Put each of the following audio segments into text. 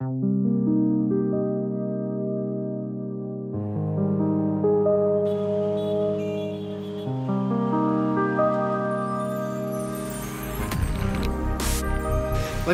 Let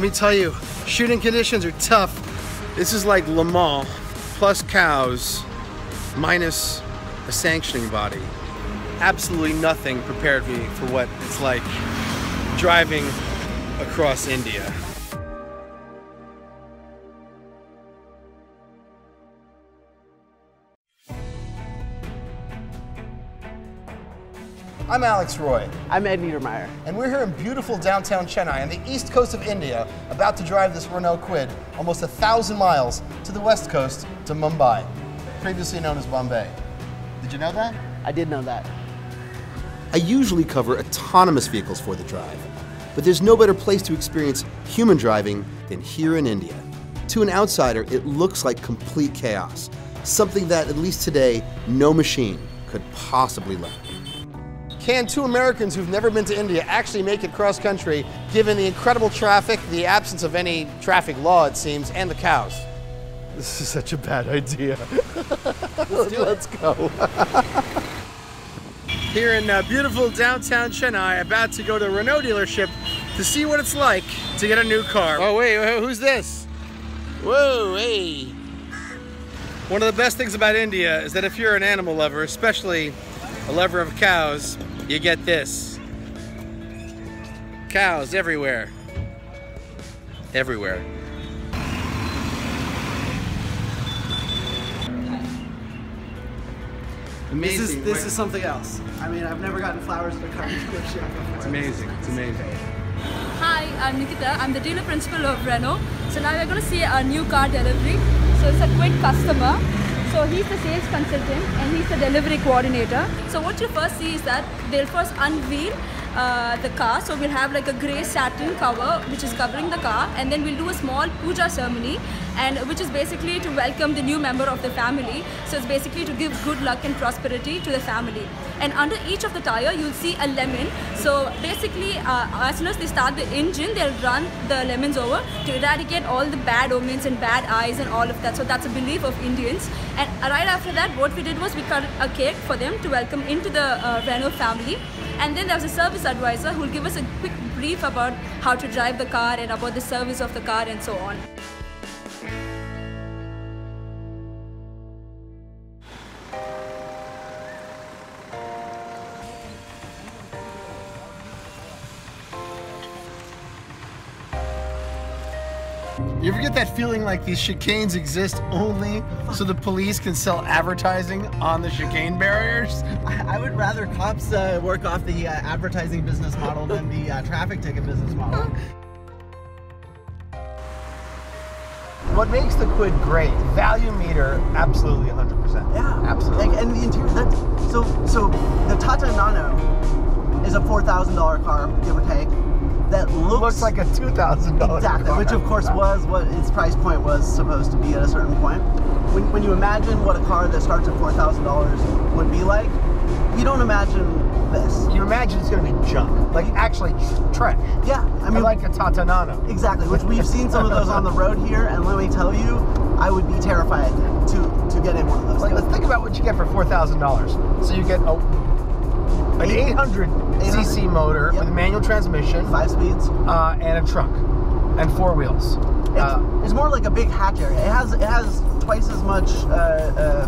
me tell you, shooting conditions are tough. This is like Le Mans plus cows minus a sanctioning body. Absolutely nothing prepared me for what it's like driving across India. I'm Alex Roy. I'm Ed Niedermeyer. And we're here in beautiful downtown Chennai on the east coast of India, about to drive this Renault Kwid almost 1,000 miles to the west coast to Mumbai, previously known as Bombay. Did you know that? I did know that. I usually cover autonomous vehicles for the drive, but there's no better place to experience human driving than here in India. To an outsider, it looks like complete chaos, something that, at least today, no machine could possibly learn. Can two Americans who've never been to India actually make it cross-country, given the incredible traffic, the absence of any traffic law, it seems, and the cows? This is such a bad idea. Let's go. Here in beautiful downtown Chennai, about to go to a Renault dealership to see what it's like to get a new car. Oh, wait, who's this? Whoa, hey. One of the best things about India is that if you're an animal lover, especially a lover of cows, you get this. Cows everywhere. Everywhere. Amazing. This is something else. I mean, I've never gotten flowers at a car dealership before. It's amazing. It's amazing. Hi, I'm Nikita. I'm the dealer principal of Renault. So now we're going to see a new car delivery. So it's a Kwid customer. So he's the sales consultant and he's the delivery coordinator. So what you first see is that they'll first unveil the car. So we'll have like a grey satin cover which is covering the car, and then we'll do a small puja ceremony, and which is basically to welcome the new member of the family. So it's basically to give good luck and prosperity to the family. And under each of the tire you'll see a lemon. So basically as soon as they start the engine, they'll run the lemons over to eradicate all the bad omens and bad eyes and all of that. So that's a belief of Indians. And right after that, what we did was we cut a cake for them to welcome into the Renault family. And then there's a service advisor who will give us a quick brief about how to drive the car and about the service of the car and so on. You ever get that feeling like these chicanes exist only so the police can sell advertising on the chicane barriers? I would rather cops work off the advertising business model than the traffic ticket business model. What makes the Kwid great? Value meter, absolutely 100%. Yeah, absolutely. Like, and the interior. So the Tata Nano is a $4,000 car, give or take. That looks like a $2,000 exactly, car. which of course was what its price point was supposed to be at a certain point. When you imagine what a car that starts at $4,000 would be like, you don't imagine this. You imagine it's going to be junk, like actually trash. Yeah, I mean, like a Tata Nano. Exactly, which we've seen some of those on the road here, and let me tell you, I would be terrified to get in one of those. Like, let's think about what you get for $4,000. So you get an 800cc motor with a manual transmission, 5 speeds, and a trunk, and 4 wheels. It's more like a big hatch area. It has twice as much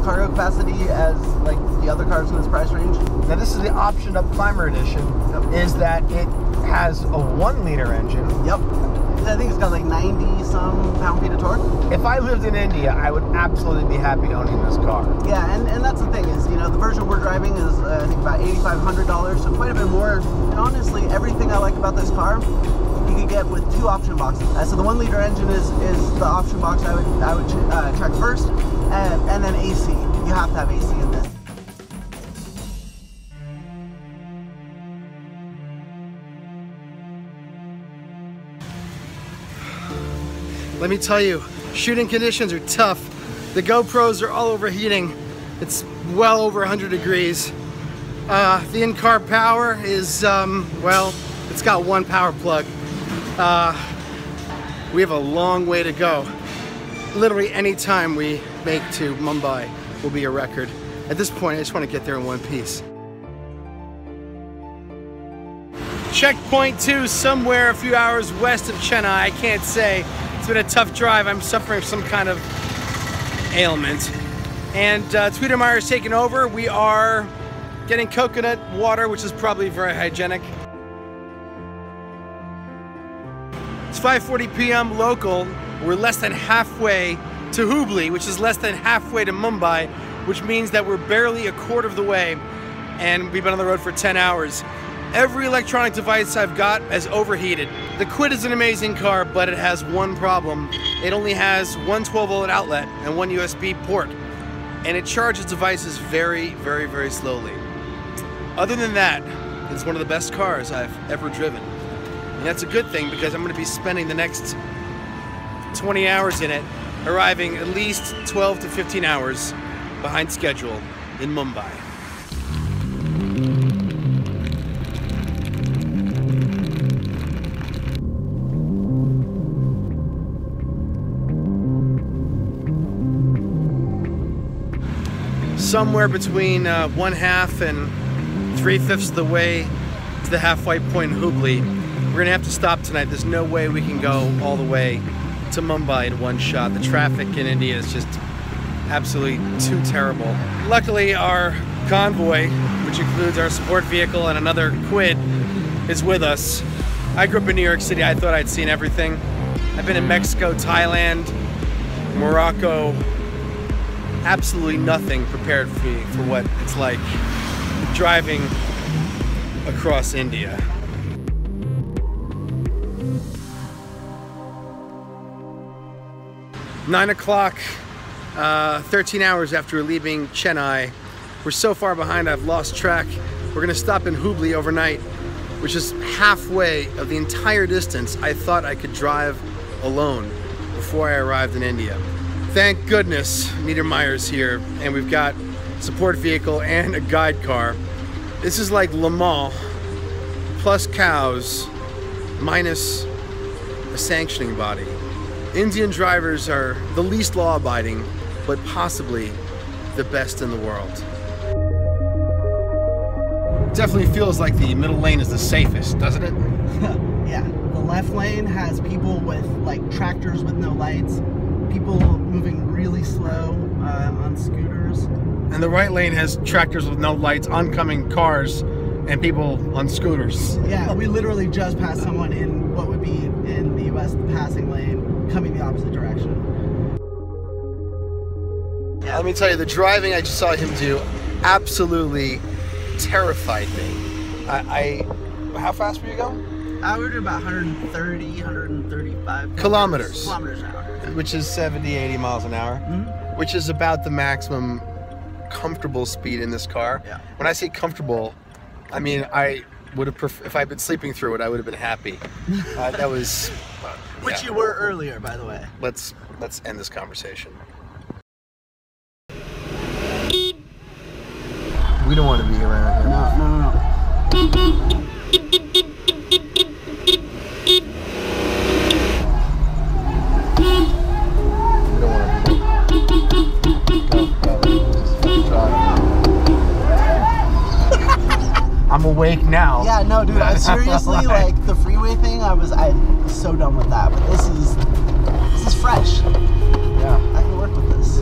cargo capacity as like the other cars in this price range. Now this is the optioned up Climber edition. Is that it has a 1-liter engine. Yep. I think it's got like 90-some pound-feet of torque. If I lived in India, I would absolutely be happy owning this car. Yeah, and that's the thing is, you know, the version we're driving is I think about $8,500, so quite a bit more. And honestly, everything I like about this car, you can get with 2 option boxes. So the 1-liter engine is the option box I would check first, and then AC. You have to have AC in this. Let me tell you, shooting conditions are tough. The GoPros are all overheating. It's well over 100 degrees. The in-car power is, well, it's got 1 power plug. We have a long way to go. literally any time we make to Mumbai will be a record. At this point, I just want to get there in one piece. Checkpoint 2, somewhere a few hours west of Chennai. I can't say. It's been a tough drive. I'm suffering from some kind of ailment. And Niedermeyer is taking over. We are getting coconut water, which is probably very hygienic. It's 5:40 p.m. local. We're less than halfway to Hubli, which is less than halfway to Mumbai, which means that we're barely a quarter of the way, and we've been on the road for 10 hours. Every electronic device I've got has overheated. The Kwid is an amazing car, but it has one problem. It only has one 12-volt outlet and one USB port, and it charges devices very, very, very slowly. Other than that, it's one of the best cars I've ever driven. And that's a good thing, because I'm going to be spending the next 20 hours in it, arriving at least 12 to 15 hours behind schedule in Mumbai. Somewhere between 1/2 and 3/5 of the way to the halfway point in Hubli. We're gonna have to stop tonight. There's no way we can go all the way to Mumbai in one shot. The traffic in India is just absolutely too terrible. Luckily, our convoy, which includes our support vehicle and another Kwid, is with us. I grew up in New York City. I thought I'd seen everything. I've been in Mexico, Thailand, Morocco. Absolutely nothing prepared for me for what it's like driving across India. Nine o'clock, 13 hours after leaving Chennai. We're so far behind I've lost track. We're gonna stop in Hubli overnight, which is halfway of the entire distance I thought I could drive alone before I arrived in India. Thank goodness Niedermeyer's here, and we've got support vehicle and a guide car. This is like Le Mans plus cows minus a sanctioning body. Indian drivers are the least law-abiding, but possibly the best in the world. Definitely feels like the middle lane is the safest, doesn't it? Yeah, the left lane has people with like tractors with no lights, people moving really slow on scooters. And the right lane has tractors with no lights, oncoming cars, and people on scooters. Yeah, we literally just passed someone in what would be in the US passing lane, coming the opposite direction. Yeah. Let me tell you, the driving I just saw him do absolutely terrified me. How fast were you going? I would do about 130, 135 kilometers an hour. Which is 70, 80 miles an hour, which is about the maximum comfortable speed in this car. Yeah. When I say comfortable, I mean I would have if I'd been sleeping through it, I would have been happy. That was which you were earlier, by the way. Let's end this conversation. We don't want to be around here. No. I'm awake now. Yeah, no, dude. I seriously like the freeway thing. I was so done with that. But this is fresh. Yeah, I can work with this.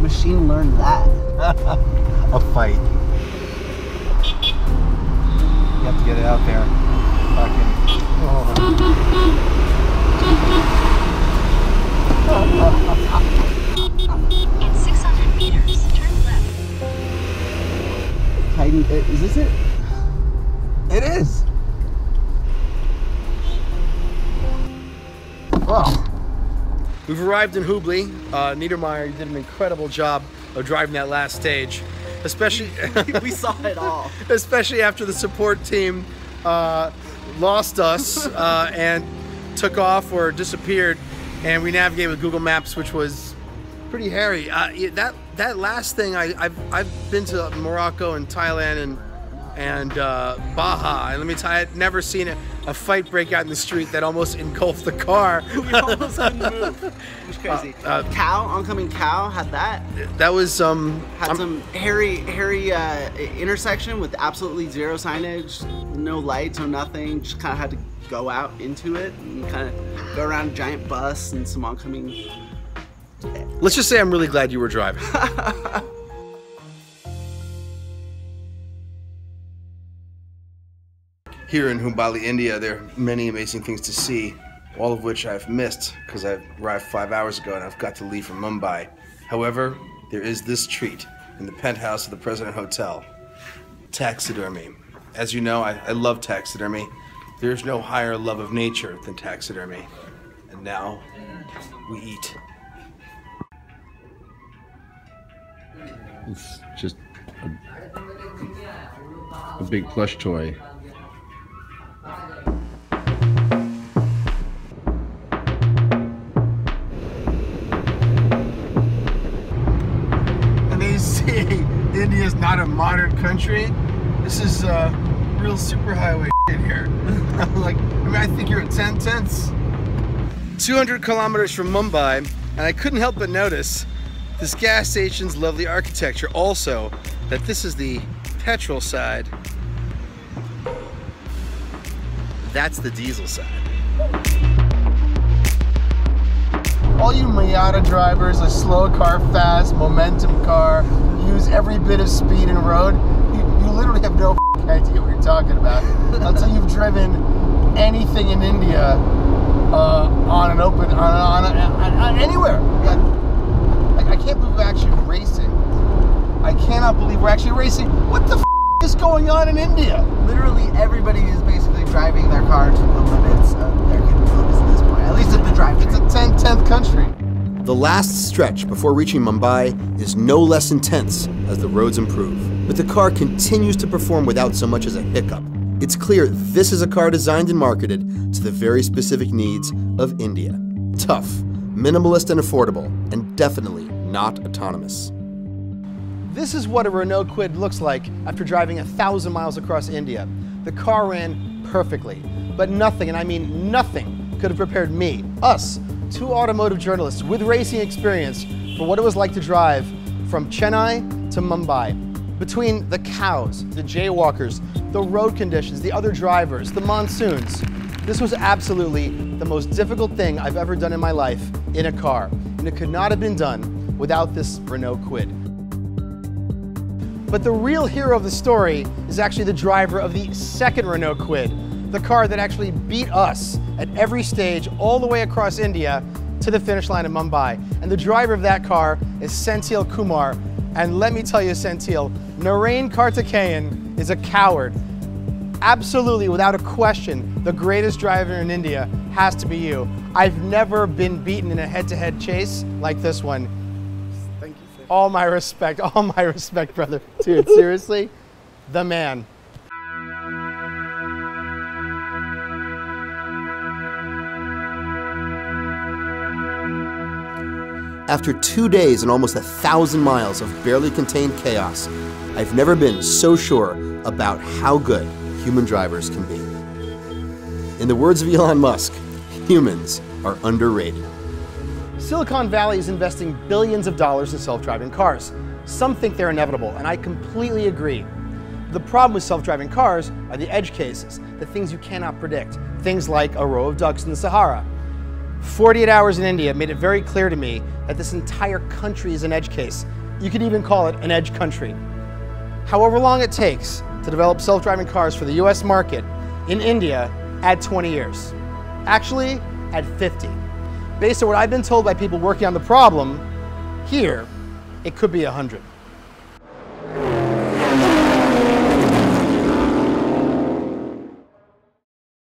Machine learned that. A fight. You have to get it out there. Fucking. In 600 meters, turn left. Is this it? It is. Well, we've arrived in Hubli. Niedermeyer, you did an incredible job of driving that last stage, especially We saw it all. especially after the support team lost us and took off or disappeared, and we navigated with Google Maps, which was pretty hairy. That last thing, I've been to Morocco and Thailand and and Baja. And let me tell you, I'd never seen a fight break out in the street that almost engulfed the car. We almost couldn't move. It was crazy. Oncoming cow had that. That was had some hairy intersection with absolutely zero signage, no lights, no nothing. Just kind of had to go out into it and kind of go around a giant bus and some oncoming. Let's just say I'm really glad you were driving. Here in Hubballi, India, there are many amazing things to see, all of which I've missed because I arrived 5 hours ago and I've got to leave for Mumbai. However, there is this treat in the penthouse of the President Hotel, taxidermy. As you know, I love taxidermy. There's no higher love of nature than taxidermy. And now, we eat. It's just a big plush toy. And they say India's not a modern country. This is real superhighway shit here. I think you're at 10 tenths. 200 kilometers from Mumbai, and I couldn't help but notice this gas station's lovely architecture. Also, that this is the petrol side. That's the diesel side. All you Miata drivers, a slow car, fast, momentum car, use every bit of speed in road, you literally have no idea what you're talking about until you've driven anything in India on an open, on anywhere. I can't believe we're actually racing. I cannot believe we're actually racing. What the is going on in India? Literally everybody is basically driving their car to the limits of their capabilities at this point. At least at the drive-thru. It's a 10th country. The last stretch before reaching Mumbai is no less intense as the roads improve. But the car continues to perform without so much as a hiccup. It's clear this is a car designed and marketed to the very specific needs of India. Tough, minimalist and affordable, and definitely not autonomous. This is what a Renault Kwid looks like after driving 1,000 miles across India. The car ran perfectly, but nothing, and I mean nothing, could have prepared me, us, two automotive journalists with racing experience for what it was like to drive from Chennai to Mumbai. Between the cows, the jaywalkers, the road conditions, the other drivers, the monsoons, this was absolutely the most difficult thing I've ever done in my life in a car, and it could not have been done without this Renault Kwid. But the real hero of the story is actually the driver of the second Renault Kwid, the car that actually beat us at every stage all the way across India to the finish line in Mumbai. And the driver of that car is Senthil Kumar. And let me tell you, Senthil, Narain Karthikeyan is a coward. Absolutely, without a question, the greatest driver in India has to be you. I've never been beaten in a head-to-head chase like this one. Thank you. All my respect, brother. Dude, seriously, the man. After 2 days and almost 1,000 miles of barely contained chaos, I've never been so sure about how good human drivers can be. In the words of Elon Musk, humans are underrated. Silicon Valley is investing billions of dollars in self-driving cars. Some think they're inevitable, and I completely agree. The problem with self-driving cars are the edge cases, the things you cannot predict, things like a row of ducks in the Sahara. 48 hours in India made it very clear to me that this entire country is an edge case. You could even call it an edge country. However long it takes to develop self-driving cars for the US market, in India, add 20 years. Actually, add 50. Based on what I've been told by people working on the problem, here, it could be 100.